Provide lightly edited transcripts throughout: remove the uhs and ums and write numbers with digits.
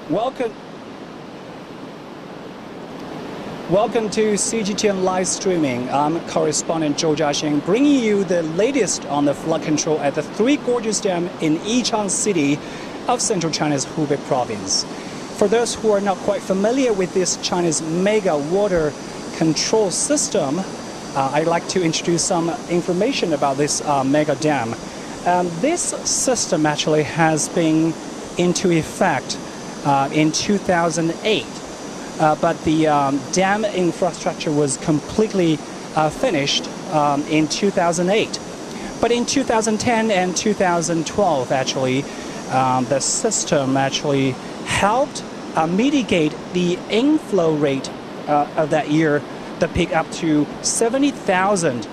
Welcome to CGTN live streaming. I'm correspondent Zhou Jiaxin, bringing you the latest on the flood control at the Three Gorges Dam in Yichang City of central China's Hubei province. For those who are not quite familiar with this Chinese mega water control system, I'd like to introduce some information about this mega dam. This system actually has been into effect in 2008, but the dam infrastructure was completely finished in 2008. But in 2010 and 2012, actually, the system actually helped mitigate the inflow rate of that year, the peak up to 70,000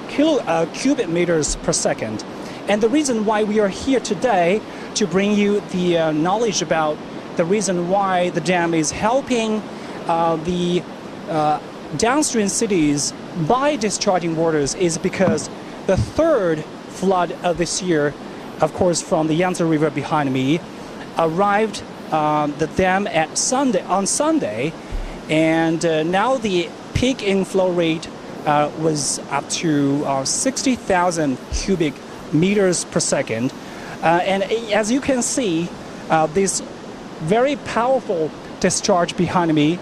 cubic meters per second. And the reason why we are here today to bring you the knowledge about the reason why the dam is helping the downstream cities by discharging waters is because the third flood of this year, of course from the Yangtze River behind me, arrived the dam on Sunday, and now the peak inflow rate was up to 60,000 cubic meters per second. And as you can see, this very powerful discharge behind me,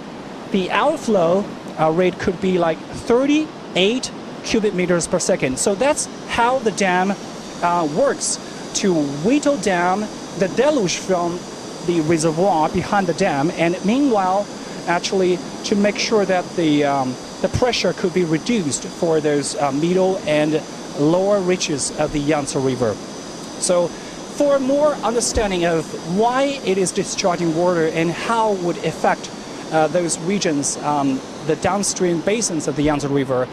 the outflow rate could be like 38 cubic meters per second. So that's how the dam works, to whittle down the deluge from the reservoir behind the dam, and meanwhile actually to make sure that the pressure could be reduced for those middle and lower reaches of the Yangtze River. So for more understanding of why it is discharging water and how it would affect those regions, the downstream basins of the Yangtze River,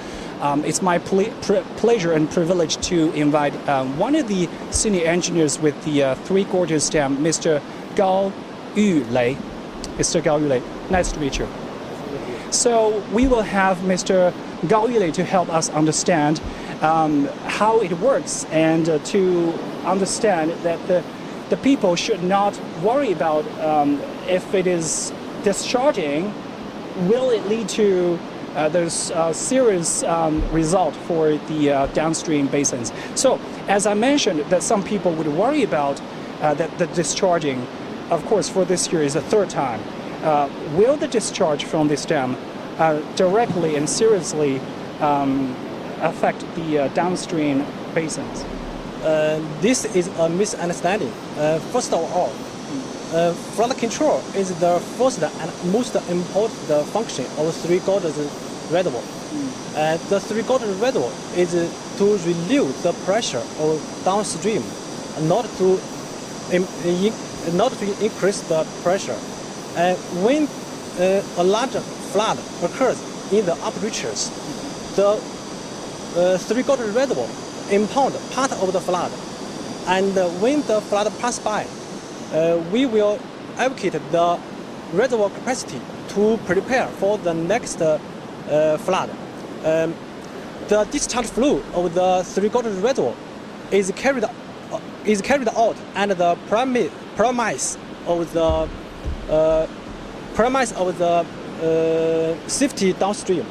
it's my pleasure and privilege to invite one of the senior engineers with the Three Gorges Dam, Mr. Gao Yulei. Mr. Gao Yulei, nice to meet you. So we will have Mr. Gao Yulei to help us understand how it works, and to understand that the people should not worry about if it is discharging, will it lead to those serious result for the downstream basins. So as I mentioned, that some people would worry about that the discharging, of course for this year is the third time. Will the discharge from this dam directly and seriously affect the downstream basins? This is a misunderstanding. First of all, flood control is the first and most important function of Three Gorges reservoir. The Three Gorges reservoir is to reduce the pressure of downstream, not to increase the pressure. When a large flood occurs in the upper reaches, the Three Gorges reservoir impound part of the flood, and when the flood passes by, we will allocate the reservoir capacity to prepare for the next flood. The discharge flow of the Three Gorges reservoir is carried out under the premise of the safety downstream.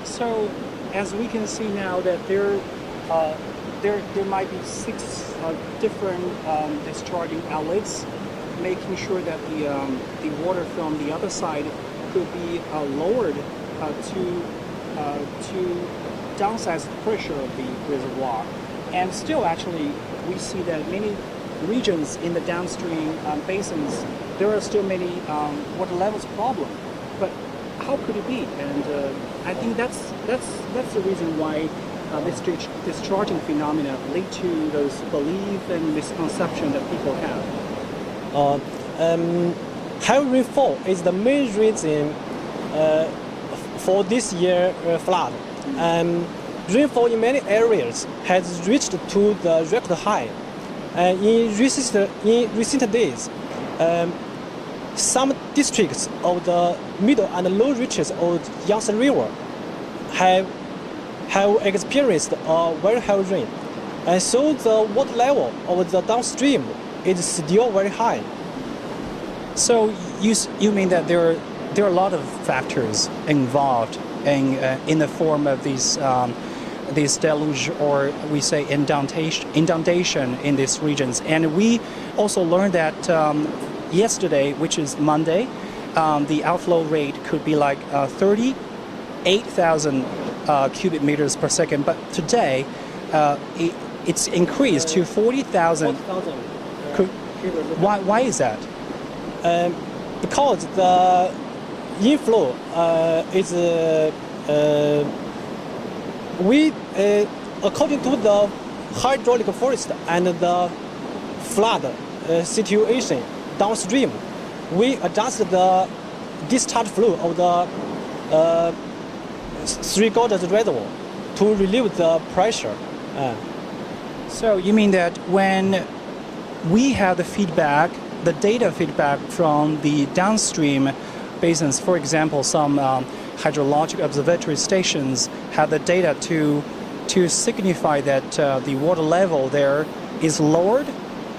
So, as we can see now that there might be 6 different discharging outlets, making sure that the water from the other side could be lowered to downsize the pressure of the reservoir. And still, actually, we see that many regions in the downstream basins, there are still many water levels problem. But how could it be? And I think that's the reason why this discharging phenomena lead to those belief and misconception that people have. High rainfall is the main reason for this year flood. Rainfall in many areas has reached to the record high. In recent days, some districts of the middle and low reaches of Yangtze River have experienced a very heavy rain, and so the water level of the downstream is still very high. So you mean that there are a lot of factors involved in the form of these deluge, or we say inundation in these regions. And we also learned that yesterday, which is Monday, the outflow rate could be like 38,000 cubic meters per second. But today, it's increased to 40,000. Why is that? Because the inflow is according to the hydraulic forest and the flood situation downstream, we adjust the discharge flow of the Three Gorges reservoir to relieve the pressure. So you mean that when we have the feedback, the data feedback from the downstream basins, for example, some hydrologic observatory stations have the data to signify that the water level there is lowered,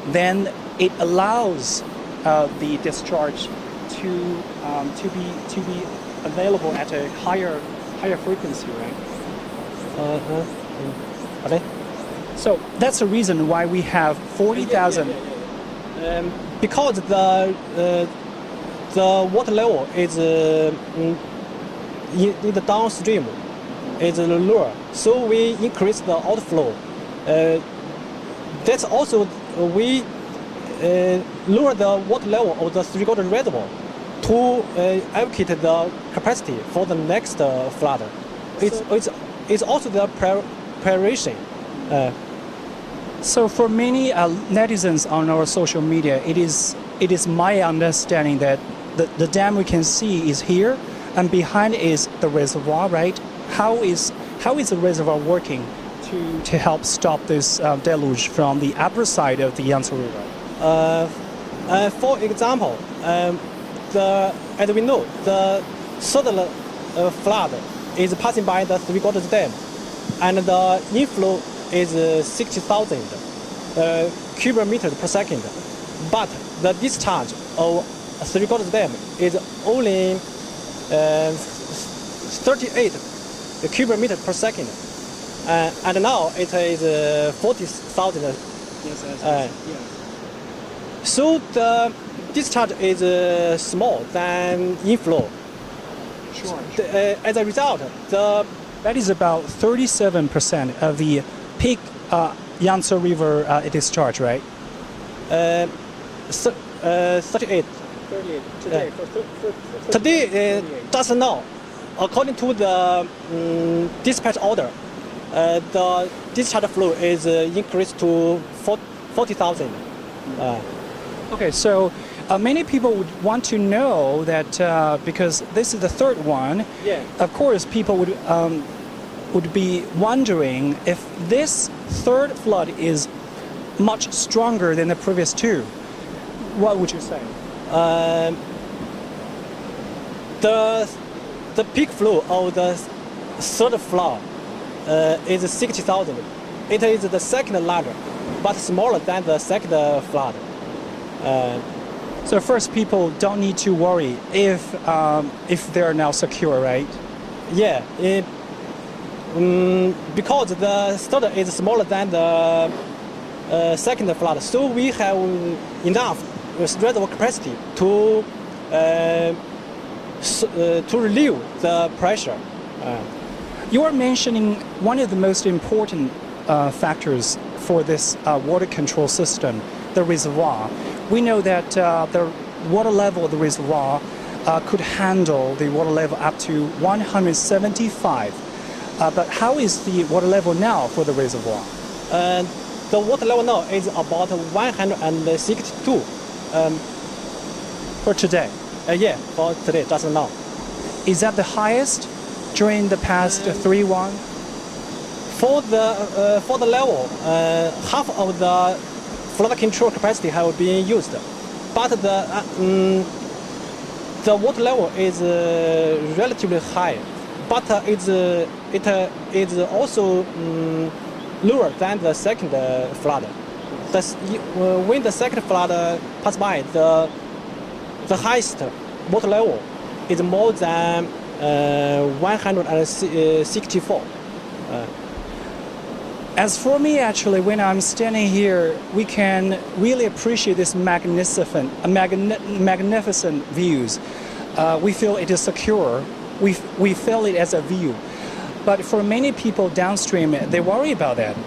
then it allows the discharge to be available at a higher frequency, right? Okay. So that's the reason why we have 40,000. Because the water level is in the downstream is lower, so we increase the outflow. That's also we lower the water level of the Three Gorges reservoir to allocate the capacity for the next flood. It's also the preparation. So for many netizens on our social media, it is my understanding that the dam we can see is here, and behind is the reservoir, right? How is the reservoir working to help stop this deluge from the upper side of the Yangtze River? For example, as we know, the southern flood is passing by the Three Gorges Dam, and the inflow is 60,000 cubic meters per second. But the discharge of Three Gorges Dam is only 38 cubic meters per second. And now it is 40,000. Yes. So the discharge is small than inflow. Sure. As a result, That is about 37% of the peak Yangtze River discharge, right? 38. 38 today. Today, just now, according to the dispatch order, the discharge flow is increased to 40,000. Okay, so many people would want to know that because this is the third one. Yeah. Of course, people would be wondering if this third flood is much stronger than the previous two. What would you say? The peak flow of the third flood is 60,000. It is the second larger, but smaller than the second flood. So first, people don't need to worry if they are now secure, right? Yeah, because the third is smaller than the second flood, so we have enough reservoir capacity to relieve the pressure. You are mentioning one of the most important factors for this water control system, the reservoir. We know that the water level of the reservoir could handle the water level up to 175. But how is the water level now for the reservoir? The water level now is about 162. For today? Yeah, for today, just now. Is that the highest during the past 3-1? For the level, half of the flood control capacity have been used, but the water level is relatively high, but it is also lower than the second flood. When the second flood passed by, the the highest water level is more than 164. As for me, actually, when I'm standing here, we can really appreciate this magnificent views. We feel it is secure. We feel it as a view. But for many people downstream, they worry about that.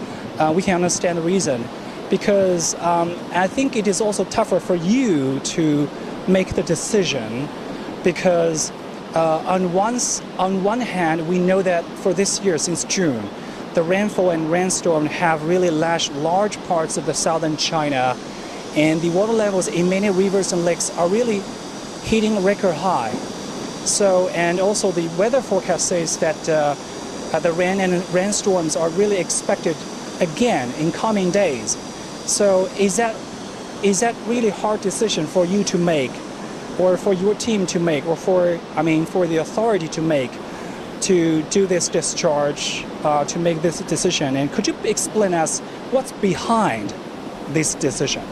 We can understand the reason. Because I think it is also tougher for you to make the decision. Because on one hand, we know that for this year, since June, the rainfall and rainstorm have really lashed large parts of the southern China, and the water levels in many rivers and lakes are really hitting record high. So, and also the weather forecast says that the rain and rainstorms are really expected again in coming days. So, is that really hard decision for you to make, or for your team to make, or for the authority to make? To do this discharge, to make this decision, and could you explain us what's behind this decision?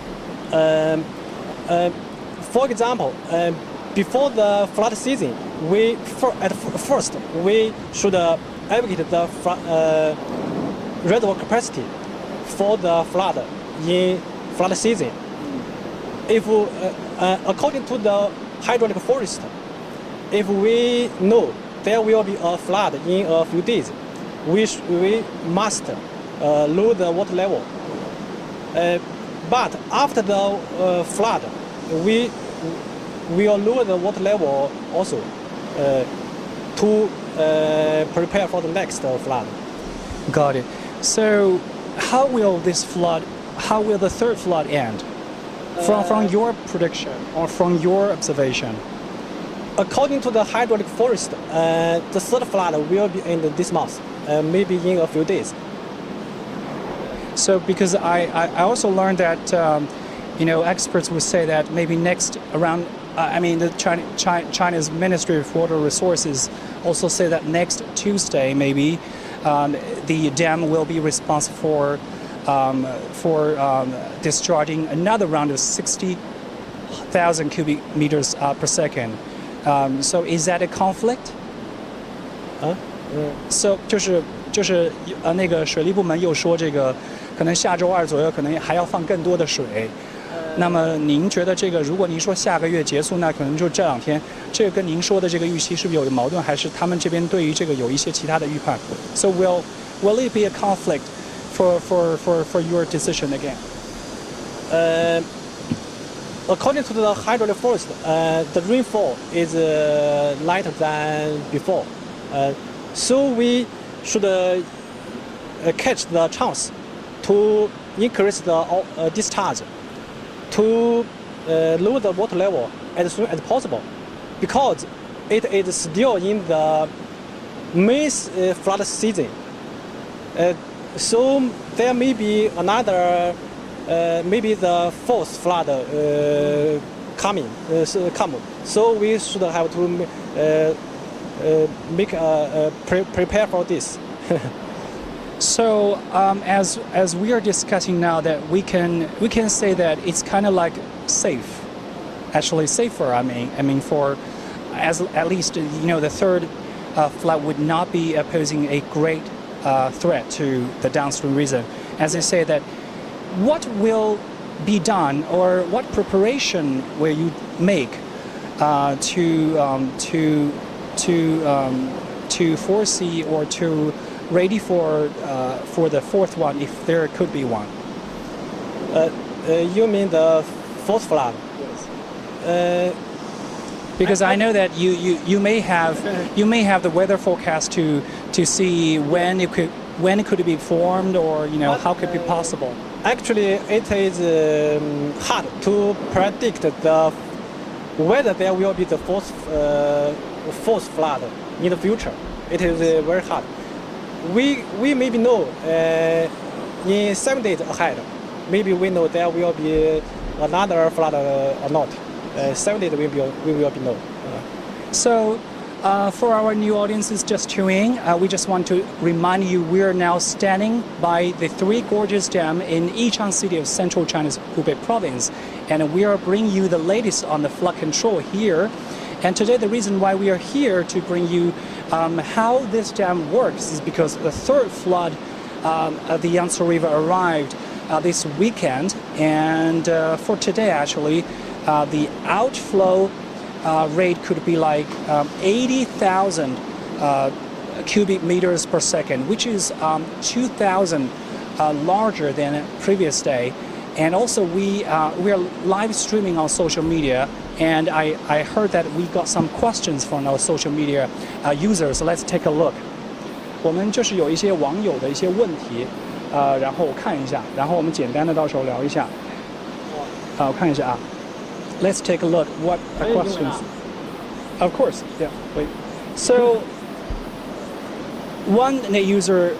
For example, before the flood season, at first we should advocate the reservoir capacity for the flood in flood season. If according to the hydraulic forest, if we know there will be a flood in a few days, we must lower the water level. But after the flood, we will lower the water level also to prepare for the next flood. Got it. So how will the third flood end? From your prediction or from your observation? According to the hydraulic forest, the third flood will be in this month, maybe in a few days. So, because I also learned that experts would say that maybe next around, China's Ministry of Water Resources also say that next Tuesday maybe the dam will be responsible for discharging another round of 60,000 cubic meters per second. So is that a conflict? So 就是那个水利部门又说这个可能下周二左右可能还要放更多的水。那么您觉得这个如果您说下个月结束，那可能就这两天，这个跟您说的这个预期是不是有矛盾，还是他们这边对于这个有一些其他的预判 ？So will it be a conflict for your decision again? According to the hydraulic forest, the rainfall is lighter than before. So we should catch the chance to increase the discharge, to lower the water level as soon as possible, because it is still in the main flood season. So there may be another, maybe the fourth flood coming. So we should have to prepare for this. So as we are discussing now, that we can say that it's kind of like safe, actually safer. I mean for at least the third flood would not be posing a great threat to the downstream region. As I say that, what will be done, or what preparation will you make to foresee or to ready for the fourth one, if there could be one? You mean the fourth flood? Yes. Because I know that you may have the weather forecast to see when it could be formed, or how could it be possible. Actually, it is hard to predict whether there will be the fourth flood in the future. It is very hard. We maybe know in 7 days ahead. Maybe we know there will be another flood or not. 7 days we will be know. So, for our new audiences just tuning in, we just want to remind you we are now standing by the Three Gorges Dam in Yichang City of central China's Hubei province. and we are bringing you the latest on the flood control here. And today the reason why we are here to bring you how this dam works is because the third flood of the Yangtze River arrived this weekend, and for today actually the outflow rate could be like 80,000 cubic meters per second, which is 2,000 larger than previous day. And also we are live streaming on social media, and I heard that we got some questions from our social media users. Let's take a look. 我们就是有一些网友的一些问题，然后我看一下，然后我们简单的到时候聊一下。我看一下啊。Let's take a look. What are questions? Of course, yeah. Wait. So, one user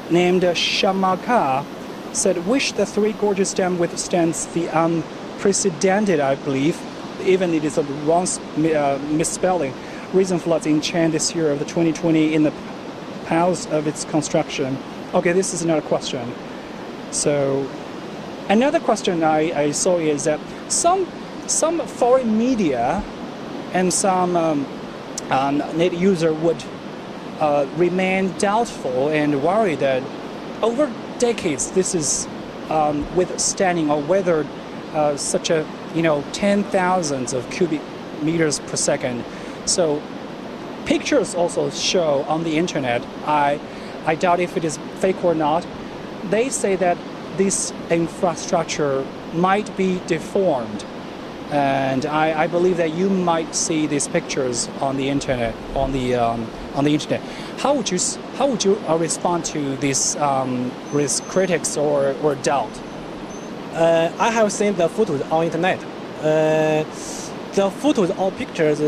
named Shamaka said, "Wish the Three Gorges Dam withstands the unprecedented, I believe, even it is a wrong misspelling, recent floods in Chen this year of the 2020 in the past of its construction." Okay, this is another question. So, another question I saw is that some foreign media and some net user would remain doubtful and worried that over decades this is withstanding or weathered such a 10,000s of cubic meters per second. So pictures also show on the internet. I doubt if it is fake or not. They say that this infrastructure might be deformed. And I believe that you might see these pictures on the internet. How would you respond to these critics or doubt? I have seen the photos on internet. The photos or pictures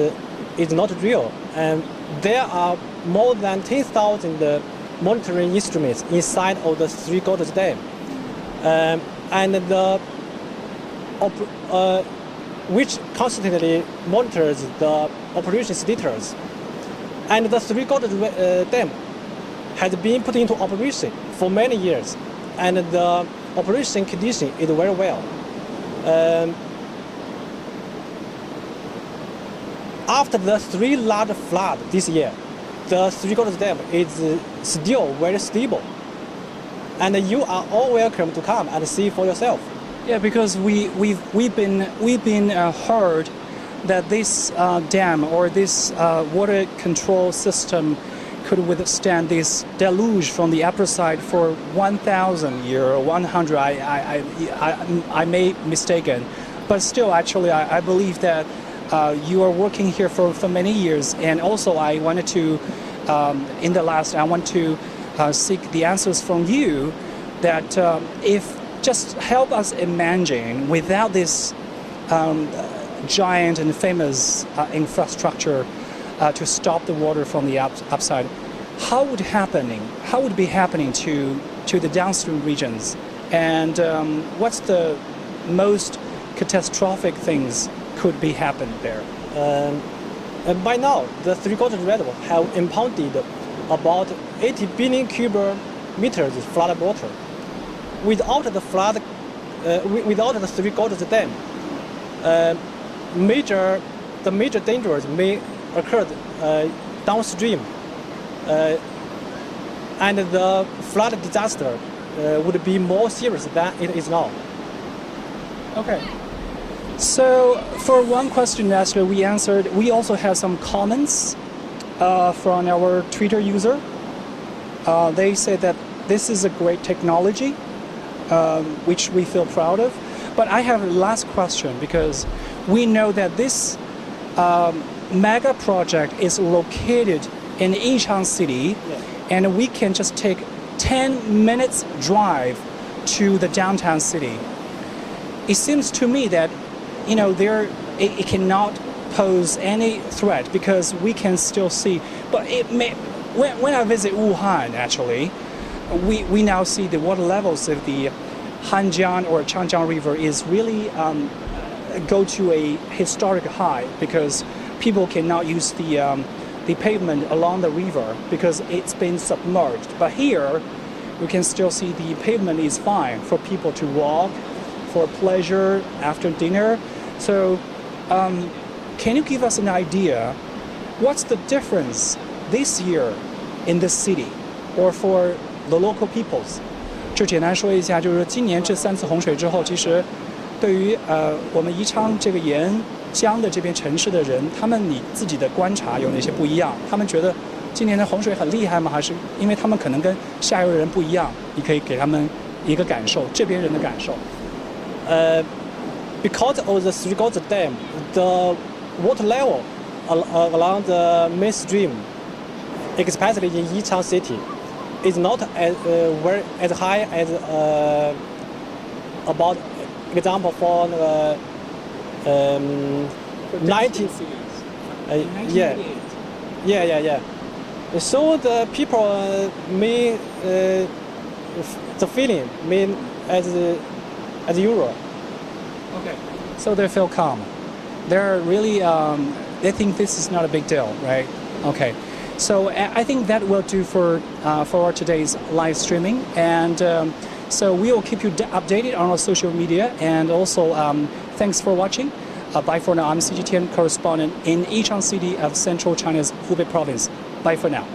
is not real, and there are more than 10,000 monitoring instruments inside of the Three Gorges Dam, and the which constantly monitors the operation status. And the Three Gorges Dam has been put into operation for many years, and the operation condition is very well. After the three large floods this year, the Three Gorges Dam is still very stable, and you are all welcome to come and see for yourself. Yeah, because we've been heard that this dam or this water control system could withstand this deluge from the upper side for 1,000 years or 100. I may be mistaken, but still, actually, I believe that you are working here for many years, and also I wanted to I want to seek the answers from you that if just help us imagine without this giant and famous infrastructure to stop the water from the upside, how would it be happening to the downstream regions, and what's the most catastrophic things could be happened there? By now, the Three Gorges Reservoir have impounded about 80 billion cubic meters of flood water. Without the Three Gorges Dam, the major dangers may occur downstream, and the flood disaster would be more serious than it is now. Okay. So for one question asked, we answered. We also have some comments from our Twitter user. They say that this is a great technology, which we feel proud of. But I have a last question, because we know that this mega project is located in Yichang City, and we can just take 10 minutes drive to the downtown city. It seems to me that it cannot pose any threat, because we can still see. But it may, when I visit Wuhan, actually, we now see the water levels of the Hanjiang or Changjiang River is really go to a historic high, because people cannot use the pavement along the river because it's been submerged. But here, we can still see the pavement is fine for people to walk, for pleasure after dinner. So, can you give us an idea? What's the difference this year in this city, or for the local peoples? 就简单说一下，就是今年这3次洪水之后，其实对于我们宜昌这个沿江的这边城市的人，他们你自己的观察有哪些不一样？他们觉得今年的洪水很厉害吗？还是因为他们可能跟下游的人不一样？你可以给他们一个感受，这边人的感受。Because of the Three Gorges Dam, the water level along the main stream, especially in Yichang City, is not as high as about example for 19. Yeah. So the people may the feeling mean as usual. Okay. So they feel calm. They're really they think this is not a big deal, right? Okay. So I think that will do for today's live streaming, and so we will keep you updated on our social media, and also thanks for watching. Bye for now. I'm CGTN correspondent in Yichang City of Central China's Hubei province. Bye for now.